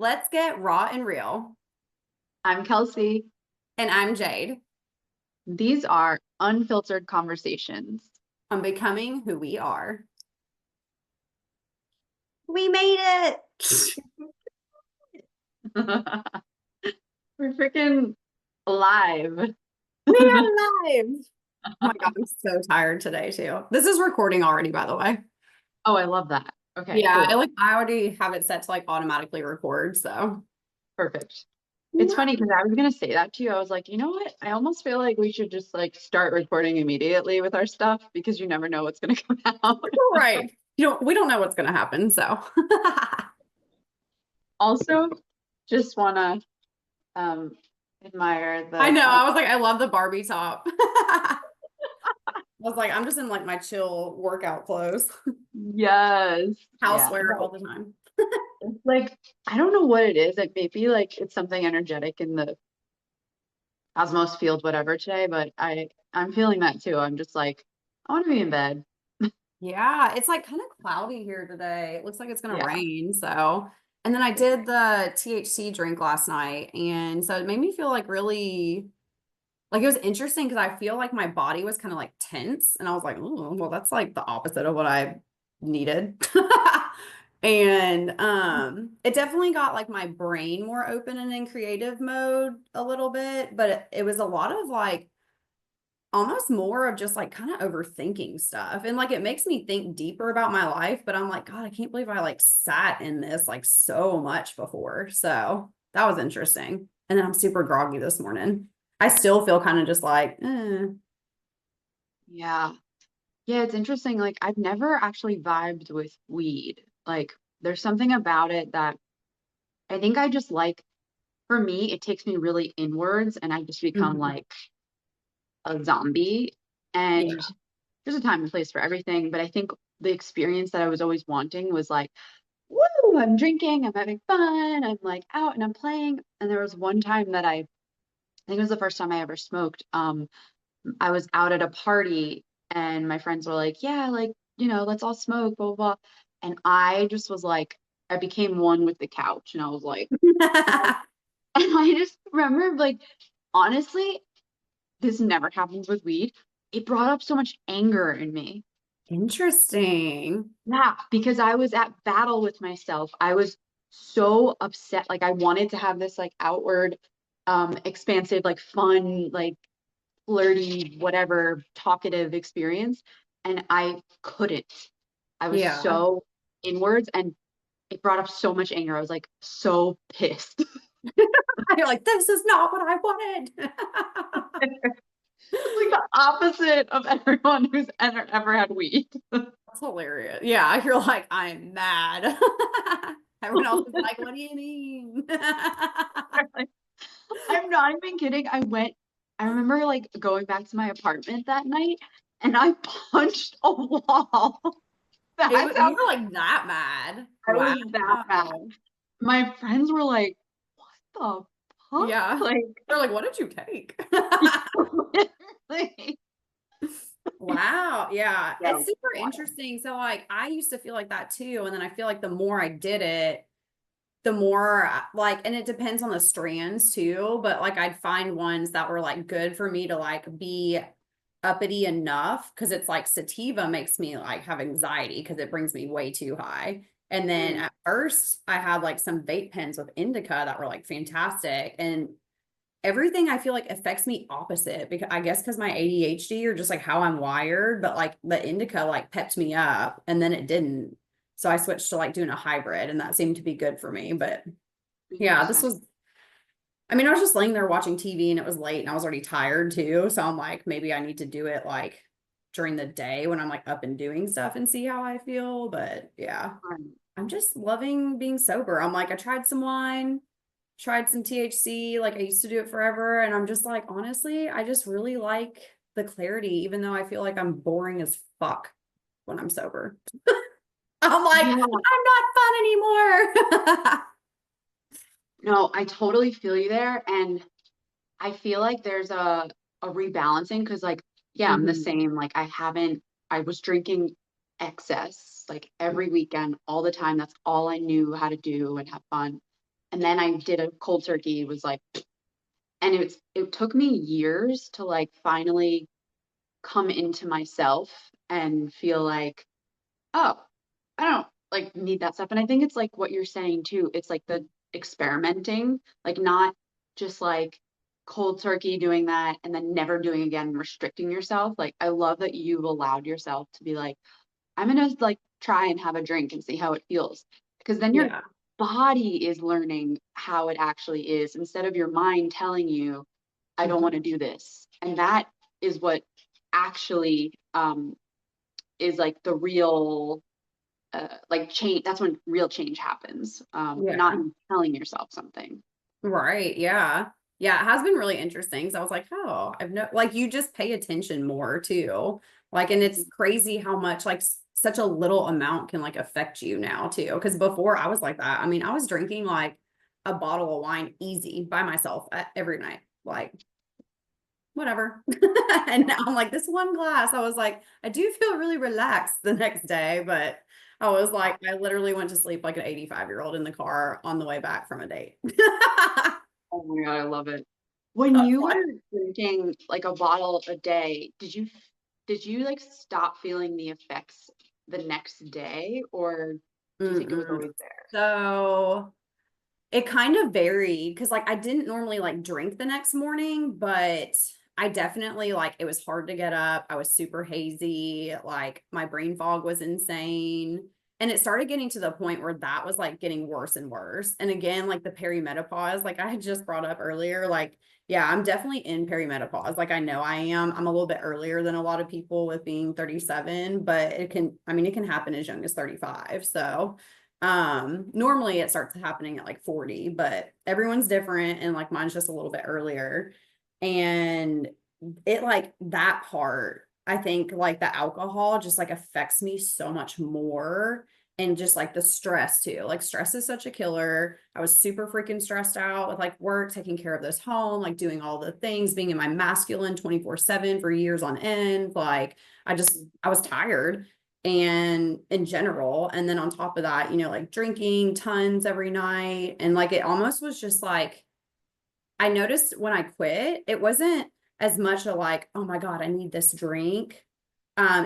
Let's get raw and real. I'm Kelsey. And I'm Jade. These are unfiltered conversations. On becoming who we are. We made it. We're freaking alive. We are live. Oh my God, I'm so tired today too. This is recording already, by the way. Oh, I love that. Okay, Yeah, cool. I already have it set to automatically record, so. Perfect. It's funny because I was gonna say that to you. I was like, you know what? I almost feel like we should just start recording immediately with our stuff because you never know what's gonna come out. Right. We don't know what's gonna happen, so. Also, just wanna admire I the know. I was like, I love the Barbie top. I was like, I'm just in my chill workout clothes. yes. Yeah. Housewear No, all the time. it's I don't know what it is. It may be it's something energetic in the Cosmos field, whatever today, but I'm feeling that too. I'm just I want to be in bed. Yeah, it's kind of cloudy here today. It looks like it's gonna Yeah. rain. So, and then I did the THC drink last night, and so it made me feel really it was interesting because I feel like my body was kind of tense, and I was like, oh, well, that's the opposite of what I needed. And it definitely got my brain more open and in creative mode a little bit, but it was a lot of almost more of just kind of overthinking stuff. And it makes me think deeper about my life, but I'm like, God, I can't believe I sat in this so much before. So that was interesting. And then I'm super groggy this morning. I still feel kind of just Yeah. Yeah, it's interesting. I've never actually vibed with weed. There's something about it that I think I just for me, it takes me really inwards and I just become mhm. a zombie. And Yeah. there's a time and place for everything, but I think the experience that I was always wanting was woo, I'm drinking, I'm having fun, I'm out and I'm playing. And there was one time that I think it was the first time I ever smoked. I was out at a party and my friends were like, yeah, let's all smoke, blah, blah, blah. And I just was I became one with the couch and I was and I just remember honestly, this never happens with weed. It brought up so much anger in me. Interesting. Yeah, because I was at battle with myself. I was so upset. I wanted to have this outward, expansive, fun, flirty, whatever, talkative experience. And I couldn't. I was Yeah. so inwards and it brought up so much anger. I was so pissed. You're like, this is not what I wanted. It's the opposite of everyone who's ever had weed. That's hilarious. Yeah, you're like, I'm mad. Everyone else is like, what do you mean? I'm not even kidding. I remember going back to my apartment that night and I punched a wall. That's You how were that mad. I was that mad. Wow. My friends were like, what the fuck? Yeah. They're like, what did you take? Literally. Wow. Yeah. Yeah, It's super interesting. So I used to feel like that too. And then I feel like the more I did it, the more and it depends on the strands too, but I'd find ones that were good for me to be uppity enough because it's sativa makes me have anxiety because it brings me way too high. And then Mm, at first I had some vape pens with indica that were fantastic, and everything I feel affects me opposite because I guess because my ADHD or just how I'm wired, but the indica pepped me up and then it didn't. So I switched to doing a hybrid and that seemed to be good for me. But yeah, interesting. I was just laying there watching TV and it was late and I was already tired too. So I'm like, maybe I need to do it during the day when I'm up and doing stuff and see how I feel. But yeah, I'm just loving being sober. I'm I tried some wine, tried some THC, I used to do it forever. And I'm just honestly, I just really like the clarity, even though I feel I'm boring as fuck when I'm sober. I'm Yeah. I'm not fun anymore. No, I totally feel you there. And I feel there's a rebalancing because yeah, I'm the Mhm. same. I was drinking excess every weekend, all the time. That's all I knew how to do and have fun. And then I did a cold turkey, was like, and it took me years to like finally come into myself and feel like, oh, I don't like need that stuff. And I think it's like what you're saying too. It's like the experimenting, like not just like cold turkey doing that and then never doing again, restricting yourself. Like I love that you've allowed yourself to be like, I'm gonna like try and have a drink and see how it feels. Because then your Yeah. body is learning how it actually is instead of your mind telling you, I don't want to do this. And that is what actually is like the real like change. That's when real change happens, not Yeah. in telling yourself something. Right. Yeah. Yeah. It has been really interesting. So I was like, oh, I've no, like, you just pay attention more too. Like, and it's Mhm. crazy how much, like, such a little amount can, like, affect you now too. Cause before I was like that. I mean, I was drinking like a bottle of wine easy by myself every night. Like, whatever. And now I'm like, this one glass, I was like, I do feel really relaxed the next day, but I was like, I literally went to sleep like an 85-year-old in the car on the way back from a date. Oh my God, I love it. When I was you like, were drinking like a bottle a day, did you like stop feeling the effects the next day, or do you think it was mm-mm. always there? So it kind of varied because like I didn't normally like drink the next morning, but I definitely like it was hard to get up. I was super hazy, like my brain fog was insane. And it started getting to the point where that was like getting worse and worse. And again, like the perimenopause, like I had just brought up earlier, like, yeah, I'm definitely in perimenopause. Like I know I am. I'm a little bit earlier than a lot of people with being 37, but it can, I mean, it can happen as young as 35. So, normally it starts happening at like 40, but everyone's different and like mine's just a little bit earlier. And it like that part, I think like the alcohol just like affects me so much more, and just like the stress too. Like stress is such a killer. I was super freaking stressed out with like work, taking care of this home, like doing all the things, being in my masculine 24/7 for years on end. Like I was tired and in general. And then on top of that, like drinking tons every night. And like it almost was just like, I noticed when I quit, it wasn't as much a like, oh my God, I need this drink.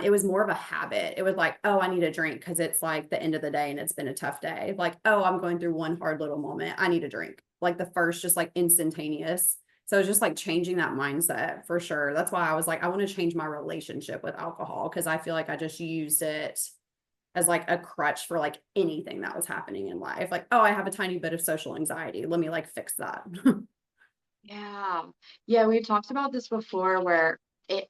It was more of a habit. It was like, oh, I need a drink because it's like the end of the day and it's been a tough day. Like, oh, I'm going through one hard little moment. I need a drink. Like the first, just like instantaneous. So it's just like changing that mindset for sure. That's why I was like, I want to change my relationship with alcohol because I feel like I just used it as like a crutch for like anything that was happening in life. Like, oh, I have a tiny bit of social anxiety. Let me like fix that. Yeah. Yeah, we've talked about this before where it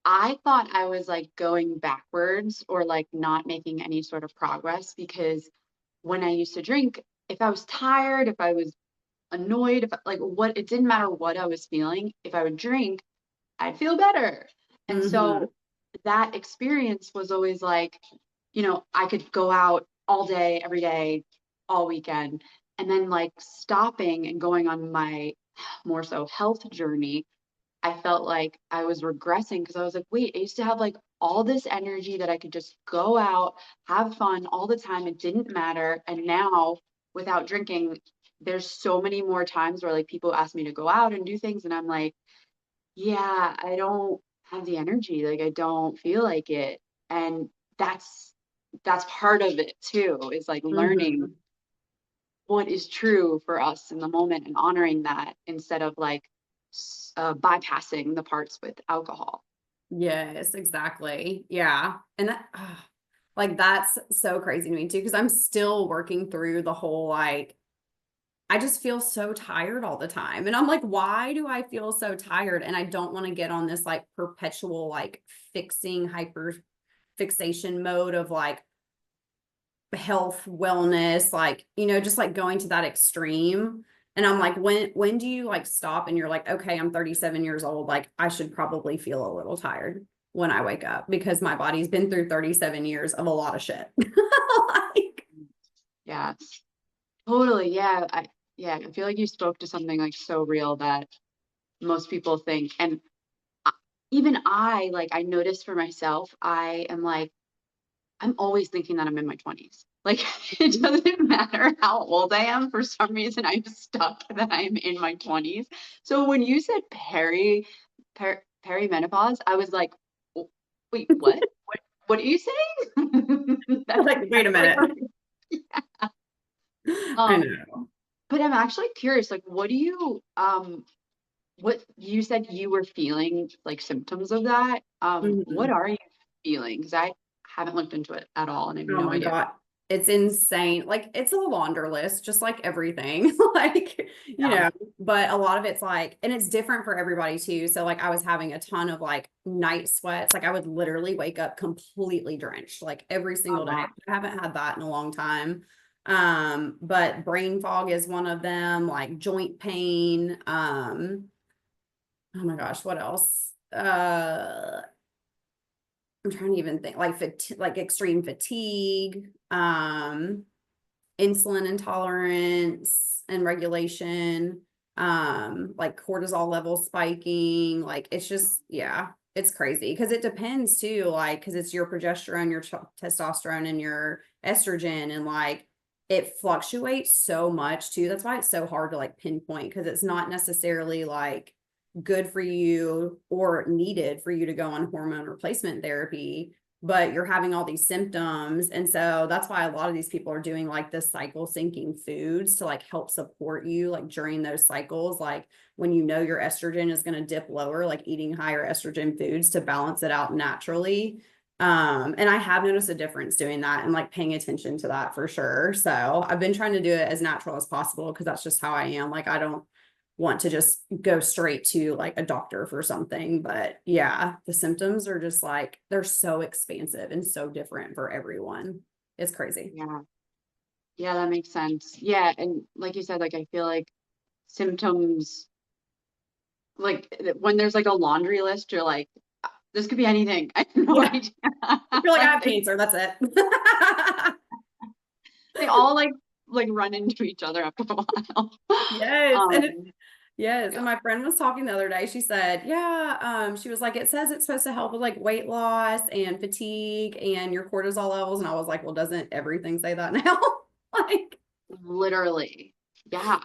I thought I was like going backwards or like not making any sort of progress because when I used to drink, if I was tired, if I was annoyed, if like what it didn't matter what I was feeling, if I would drink, I'd feel better. And Hmm. so that experience was always like, I could go out all day, every day, all weekend, and then like stopping and going on my more so health journey. I felt like I was regressing because I was like, wait, I used to have like all this energy that I could just go out, have fun all the time. It didn't matter. And now without drinking, there's so many more times where like people ask me to go out and do things. And I'm like, yeah, I don't have the energy. Like I don't feel like it. And that's that's part of it too, is like learning Hmm. what is true for us in the moment and honoring that instead of like bypassing the parts with alcohol. Yes, exactly. Yeah. And that, like, that's so crazy to me too, because I'm still working through the whole, like, I just feel so tired all the time. And I'm like, why do I feel so tired? And I don't want to get on this like perpetual, like, fixing hyper fixation mode of like, health, wellness, like, just like going to that extreme. And I'm like, when do you like stop and you're like, okay, I'm 37 years old, like I should probably feel a little tired when I wake up because my body's been through 37 years of a lot of shit. Like, Yeah, totally. I feel like you spoke to something like so real that most people think. And I- even I, like, I noticed for myself, I am like, I'm always thinking that I'm in my 20s. Like it doesn't matter how old I am. For some reason, I'm stuck that I'm in my 20s. So when you said perimenopause, I was like, wait, what? What are you saying? That's Like, wait a like, minute. I um, know. but I'm actually curious, like, what you said you were feeling like symptoms of that. What Mhm. are you feeling? Because I haven't looked into it at all and I have Oh no my idea. God. It's insane. Like it's a launder list, just like everything. Like, Yeah. but a lot of it's like, and it's different for everybody too. So like I was having a ton of like night sweats. Like I would literally wake up completely drenched, like every Oh, single day. wow. I haven't had that in a long time. But brain fog is one of them, like joint pain. Oh my gosh, what else? I'm trying to even think like like extreme fatigue, insulin intolerance and regulation, like cortisol levels spiking. Like it's just, yeah, it's crazy because it depends too, like, because it's your progesterone, your testosterone, and your estrogen, and like it fluctuates so much too. That's why it's so hard to like pinpoint because it's not necessarily like good for you or needed for you to go on hormone replacement therapy, but you're having all these symptoms. And so that's why a lot of these people are doing like this cycle syncing foods to like help support you like during those cycles. Like when you know your estrogen is going to dip lower, like eating higher estrogen foods to balance it out naturally. And I have noticed a difference doing that and like paying attention to that for sure. So I've been trying to do it as natural as possible because that's just how I am. Like I don't want to just go straight to like a doctor for something. But yeah, the symptoms are just like they're so expansive and so different for everyone. It's crazy. Yeah. Yeah, that makes sense. Yeah. And like you said, like I feel like symptoms, like when there's like a laundry list, you're like, this could be anything. I have no Yeah. idea. I feel like I Like have cancer. That's it. they all like run into each other after a while. Yes. And it, Um, yes. yeah. And my friend was talking the other day. She said, yeah, she was like, it says it's supposed to help with like weight loss and fatigue and your cortisol levels. And I was like, well, doesn't everything say that now? Like, Literally. Yeah.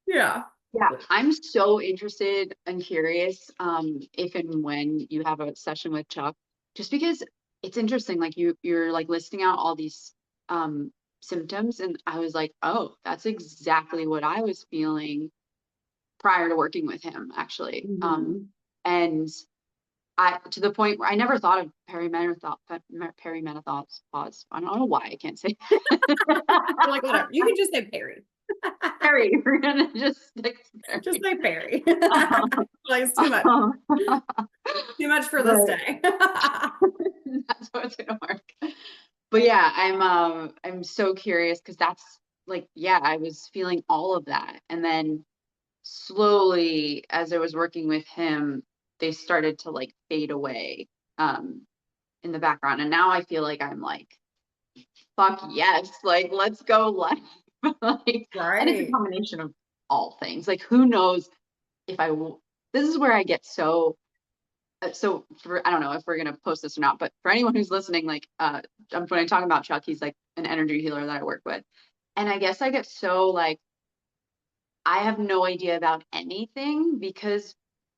yeah. Yeah. I'm so interested and curious if and when you have a session with Chuck, just because it's interesting. Like you're like listing out all these um symptoms and I was like, oh, that's exactly what I was feeling prior to working with him, actually. Mhm. And I to the point where I never thought of perimenopause. Pause. I don't know why I can't say You're like, whatever. You can just say Perry. Perry. We're gonna just stick to Just Perry. say Perry. Um, Like it's too much. um, Too much for this but day. that's what's gonna work. But yeah, I'm so curious because that's like, yeah, I was feeling all of that. And then slowly as I was working with him, they started to like fade away um in the background. And now I feel like I'm like, fuck yes, like let's go live. Like, and it's a Right. combination of all things. Like who knows if I will, this is where I get so so for I don't know if we're gonna post this or not, but for anyone who's listening, like when I talk about Chuck, he's like an energy healer that I work with. And I guess I get so like I have no idea about anything because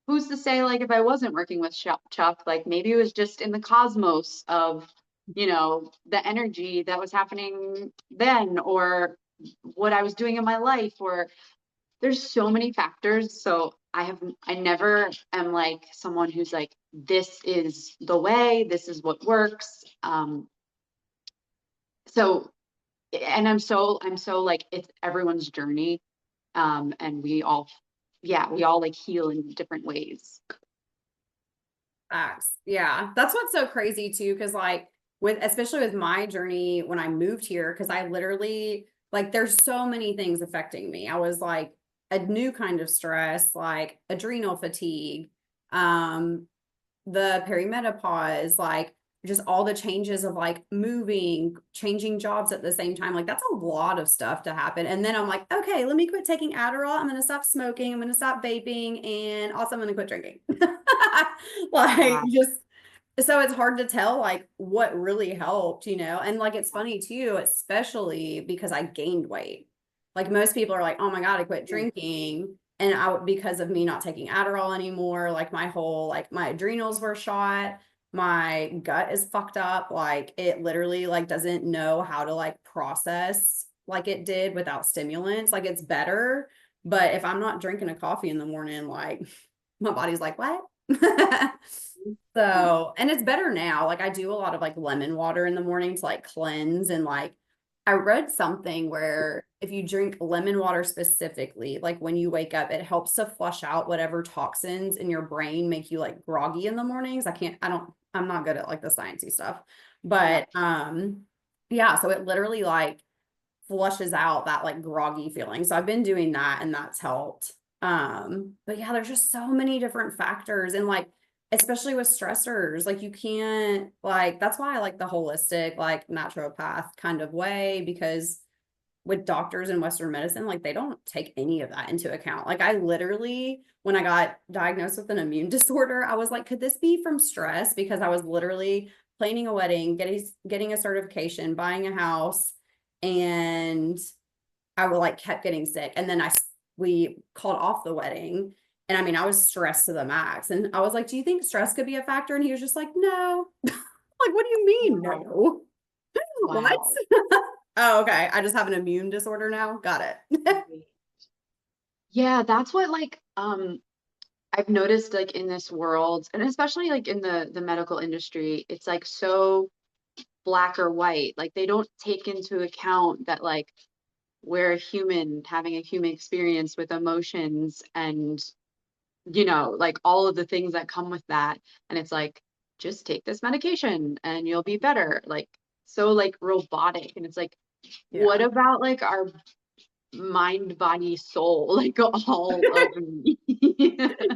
who's to say like if I wasn't working with Chuck, like maybe it was just in the cosmos of, the energy that was happening then or what I was doing in my life or there's so many factors. So I never am like someone who's like, this is the way, this is what works. So, and I'm so like, it's everyone's journey. And we all like heal in different ways. Facts. Yeah. That's what's so crazy too. Cause like especially with my journey when I moved here, cause I literally like there's so many things affecting me. I was like a new kind of stress, like adrenal fatigue, um, the perimenopause, like just all the changes of like moving, changing jobs at the same time. Like that's a lot of stuff to happen. And then I'm like, okay, let me quit taking Adderall. I'm going to stop smoking. I'm going to stop vaping. And also I'm going to quit drinking. Like Wow. just So it's hard to tell like what really helped, and like it's funny too, especially because I gained weight. Like most people are like, oh my God, I quit drinking. And because of me not taking Adderall anymore, like my adrenals were shot, my gut is fucked up. Like it literally like doesn't know how to like process like it did without stimulants. Like it's better, but if I'm not drinking a coffee in the morning, like my body's like, what? So, and it's better now. Like I do a lot of like lemon water in the morning to like cleanse and like I read something where if you drink lemon water specifically, like when you wake up, it helps to flush out whatever toxins in your brain make you like groggy in the mornings. I'm not good at like the sciencey stuff. Yeah. But yeah, so it literally like flushes out that like groggy feeling. So I've been doing that and that's helped. But yeah, there's just so many different factors and like especially with stressors, like you can't like that's why I like the holistic, like naturopath kind of way because with doctors in Western medicine, like they don't take any of that into account. Like I literally, when I got diagnosed with an immune disorder, I was like, could this be from stress? Because I was literally planning a wedding, getting a certification, buying a house, and I would like kept getting sick. And then we called off the wedding. And I mean, I was stressed to the max. And I was like, do you think stress could be a factor? And he was just like, no. Like, what do you mean, Wow. no? What? Wow. Oh, okay. I just have an immune disorder now. Got it. Right. Yeah, that's what like I've noticed like in this world and especially like in the medical industry, it's like so black or white. Like they don't take into account that like we're a human having a human experience with emotions and like all of the things that come with that. And it's like, just take this medication and you'll be better. Like so like robotic. And it's like, what Yeah. about like our mind, body, soul, like all of me?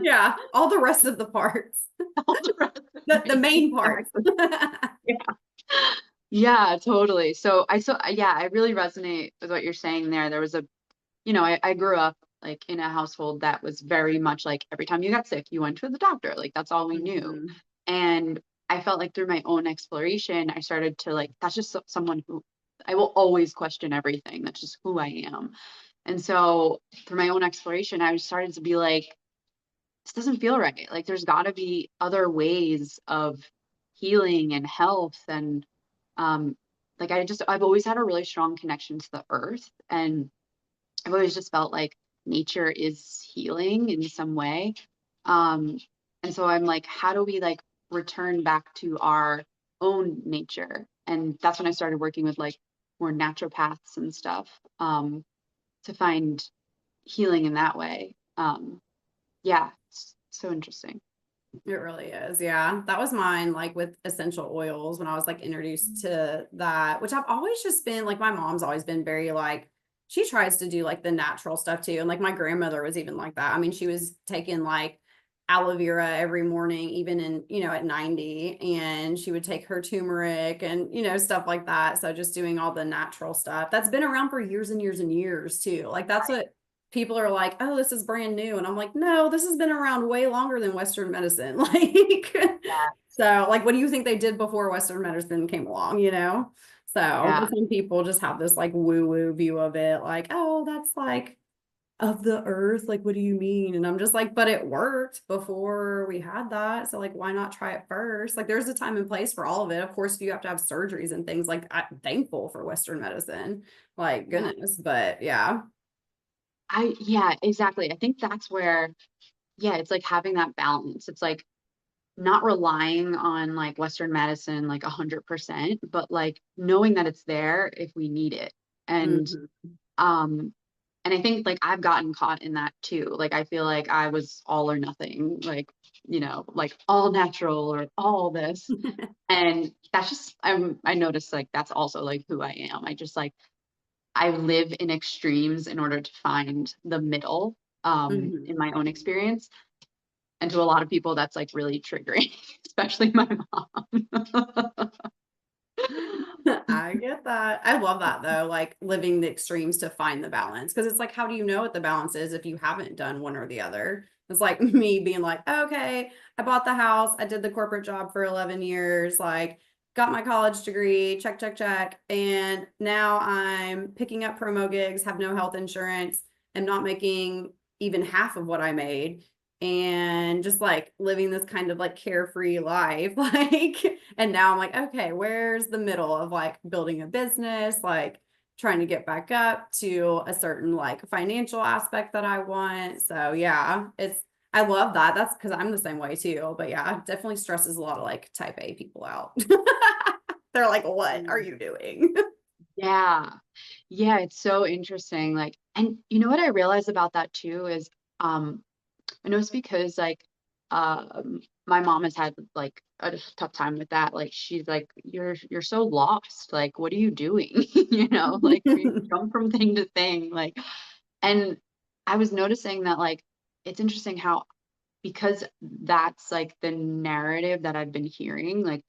Yeah. All the rest of the parts, All the rest of the me. main parts. Exactly. Yeah. Yeah, totally. So I really resonate with what you're saying there. There was I grew up like in a household that was very much like every time you got sick, you went to the doctor. Like that's all we knew. Mhm. And I felt like through my own exploration, I started to like, that's just someone who I will always question everything. That's just who I am. And so through my own exploration, I started to be like, this doesn't feel right. Like there's got to be other ways of healing and health. And um, like I've always had a really strong connection to the earth. And I've always just felt like nature is healing in some way. Um, and so I'm like, how do we like return back to our own nature? And that's when I started working with like more naturopaths and stuff to find healing in that way. Yeah, it's so interesting. It really is. Yeah. That was mine, like with essential oils when I was like introduced to that, which I've always just been like, my mom's always been very like, she tries to do like the natural stuff too. And like my grandmother was even like that. I mean, she was taking like aloe vera every morning, even at 90, and she would take her turmeric and, stuff like that. So just doing all the natural stuff that's been around for years and years and years too. Like that's what people are like, oh, this is brand new. And I'm like, no, this has been around way longer than Western medicine. Like, Yeah. so like, what do you think they did before Western medicine came along? So, Yeah. but some people just have this like woo woo view of it, like, oh, that's like of the earth. Like, what do you mean? And I'm just like, but it worked before we had that. So, like, why not try it first? Like, there's a time and place for all of it. Of course, you have to have surgeries and things like I'm thankful for Western medicine, like, Yeah. goodness. But yeah. Yeah, exactly. I think that's where, yeah, it's like having that balance. It's like not relying on like Western medicine like 100%, but like knowing that it's there if we need it. And Mhm. um and I think like I've gotten caught in that too. Like I feel like I was all or nothing, like like all natural or all this. And that's just I noticed like that's also like who I am. I just like I live in extremes in order to find the middle in Mhm. my own experience. And to a lot of people, that's like really triggering, especially my mom. I get that. I love that though, like living the extremes to find the balance. Cause it's like, how do you know what the balance is if you haven't done one or the other? It's like me being like, okay, I bought the house, I did the corporate job for 11 years, like got my college degree, check, check, check. And now I'm picking up promo gigs, have no health insurance, and not making even half of what I made. And just like living this kind of like carefree life, like, and now I'm like, okay, where's the middle of like building a business, like trying to get back up to a certain like financial aspect that I want. So yeah, I love that. That's because I'm the same way too. But yeah, it definitely stresses a lot of like type A people out. They're like, what are Mm. you doing? Yeah. Yeah, it's so interesting. Like, and you know what I realized about that too is, um, I know it's because like, my mom has had like a tough time with that. Like, she's like, you're so lost. Like, what are you doing? You know, like you jump from thing to thing. Like, and I was noticing that like, it's interesting how because that's like the narrative that I've been hearing, like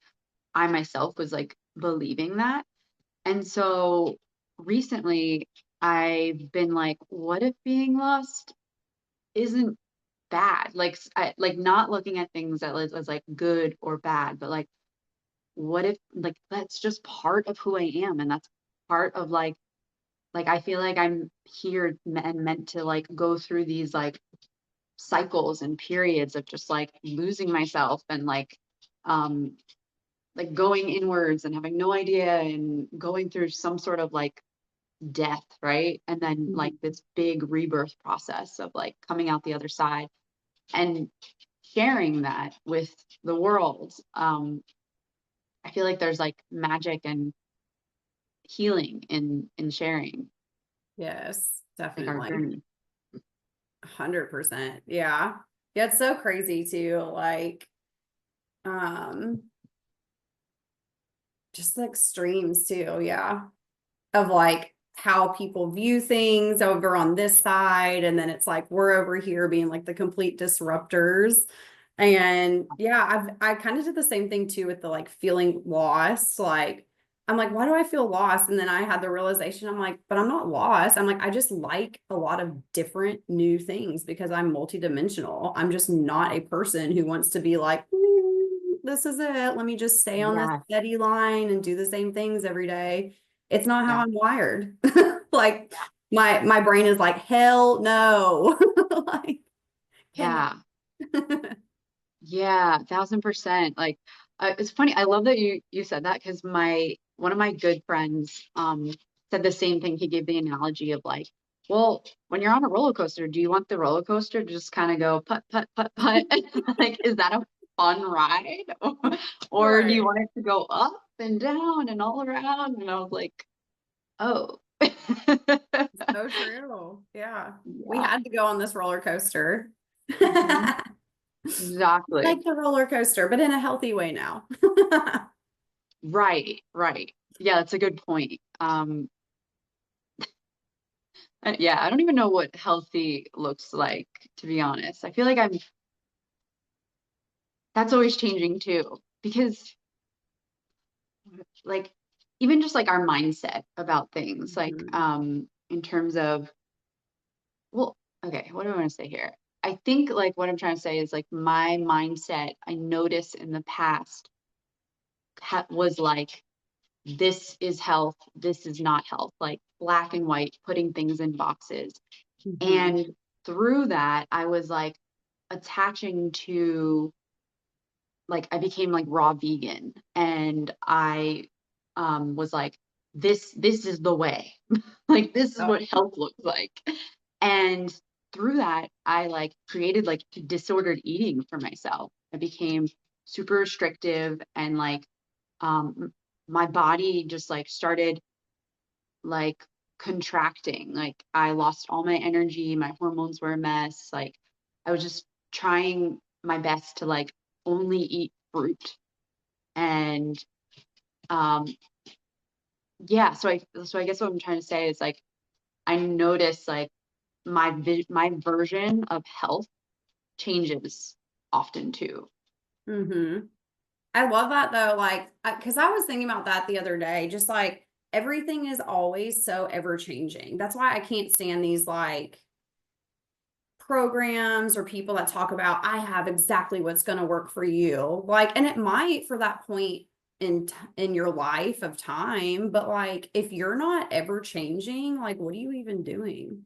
I myself was like believing that. And so recently I've been like, what if being lost isn't bad? Like, like not looking at things that as like good or bad, but like, what if like that's just part of who I am, and that's part of like I feel like I'm here and meant to like go through these like cycles and periods of just like losing myself and um like going inwards and having no idea and going through some sort of like death, right? And then like this big rebirth process of like coming out the other side and sharing that with the world. I feel like there's like magic and healing in sharing Yes, like our definitely. journey. 100%. Yeah. Yeah, it's so crazy too. Like, um, just the extremes too. Yeah. Of like how people view things over on this side. And then it's like we're over here being like the complete disruptors. And yeah, I kind of did the same thing too with the like feeling lost. Like, I'm like, why do I feel lost? And then I had the realization, I'm like, but I'm not lost. I'm like, I just like a lot of different new things because I'm multidimensional. I'm just not a person who wants to be like, this is it. Let me just stay on this Yeah, steady line and do the same things every day. It's not how yeah, I'm wired. Like my brain is like, hell no. Like, cannot. yeah, yeah, 1000%. Like, it's funny. I love that you said that because my one of my good friends said the same thing. He gave the analogy of like, well, when you're on a roller coaster, do you want the roller coaster to just kind of go put put put put? Like, is that a fun ride, or do you Right. want it to go up and down and all around? And I was like, oh, So true. Yeah. We yeah, had to go on this roller coaster. hmm, exactly. Like the roller coaster, but in a healthy way now. Right, right. Yeah, that's a good point. Yeah, I don't even know what healthy looks like, to be honest. I feel like that's always changing too, because like even just like our mindset about things, like Mhm. in terms of, well, okay, what do I want to say here? I think like what I'm trying to say is like my mindset, I noticed in the past was like this is health, this is not health, like black and white, putting things in boxes. Mhm. And through that, I was like attaching to like I became like raw vegan, and I was like this is the way. Like this is Oh, what health looks like. And through that I like created like disordered eating for myself. I became super restrictive, and like my body just like started like contracting. Like I lost all my energy, my hormones were a mess. Like I was just trying my best to like only eat fruit. And um yeah, so I guess what I'm trying to say is like I notice like my version of health changes often too. mm-hmm. I love that though. Like, because I was thinking about that the other day, just like everything is always so ever changing. That's why I can't stand these like programs or people that talk about I have exactly what's going to work for you. Like, and it might for that point in your life of time, but like if you're not ever changing, like what are you even doing?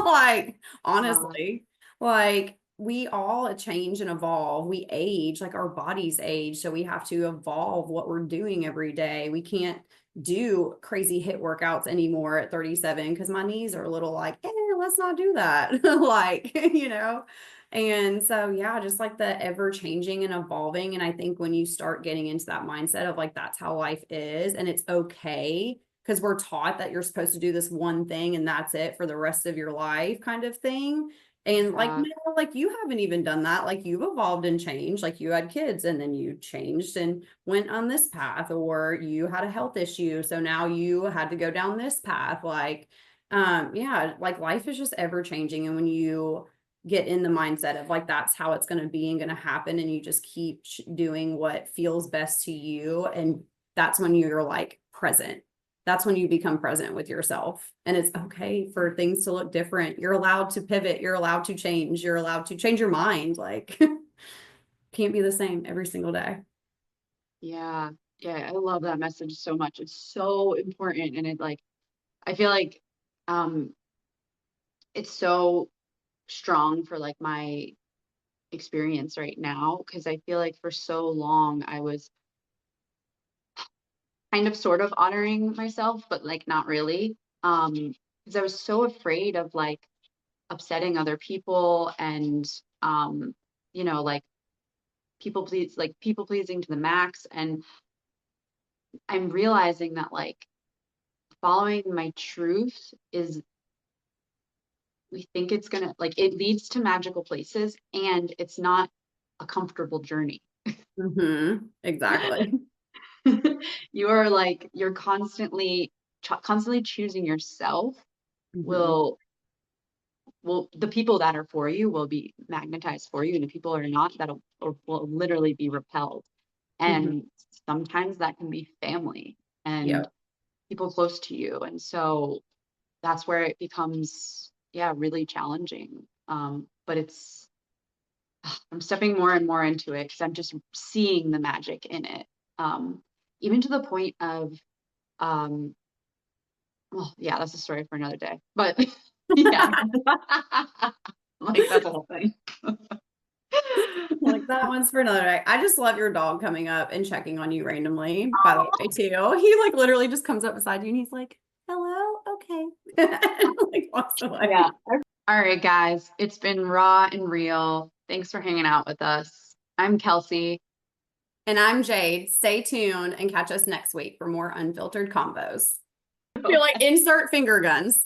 Like Uh, honestly, like we all change and evolve. We age, like our bodies age, so we have to evolve what we're doing every day. We can't do crazy hit workouts anymore at 37 because my knees are a little like, let's not do that. Like, And so, yeah, just like the ever changing and evolving. And I think when you start getting into that mindset of like, that's how life is and it's okay, because we're taught that you're supposed to do this one thing and that's it for the rest of your life kind of thing. And like, yeah, no, like you haven't even done that. Like you've evolved and changed. Like you had kids and then you changed and went on this path, or you had a health issue. So now you had to go down this path. Like, yeah, like life is just ever changing. And when you get in the mindset of like, that's how it's going to be and going to happen, and you just keep doing what feels best to you. And that's when you're like present. That's when you become present with yourself, and it's okay for things to look different. You're allowed to pivot, you're allowed to change, you're allowed to change your mind. Like can't be the same every single day. yeah, yeah. I love that message so much. It's so important, and it like I feel like um it's so strong for like my experience right now because I feel like for so long I was kind of sort of honoring myself, but like not really. Because I was so afraid of like upsetting other people and um, like people pleasing to the max. And I'm realizing that like following my truth is we think it's gonna like it leads to magical places and it's not a comfortable journey. Exactly. You're like you're constantly choosing yourself Hmm. will the people that are for you will be magnetized for you and the people are not that'll or will literally be repelled, Hmm. and sometimes that can be family and Yep. people close to you, and so that's where it becomes yeah really challenging, but it's I'm stepping more and more into it because I'm just seeing the magic in it, um, even to the point of um, well, yeah, that's a story for another day. But yeah, like that's a whole thing. Like that one's for another day. I just love your dog coming up and checking on you randomly, by the way, too. He like literally just comes up beside you and he's like, hello, okay. And, like walks Yeah. away. All right, guys, it's been raw and real. Thanks for hanging out with us. I'm Kelsey. And I'm Jade. Stay tuned and catch us next week for more unfiltered combos. You're like, insert finger guns.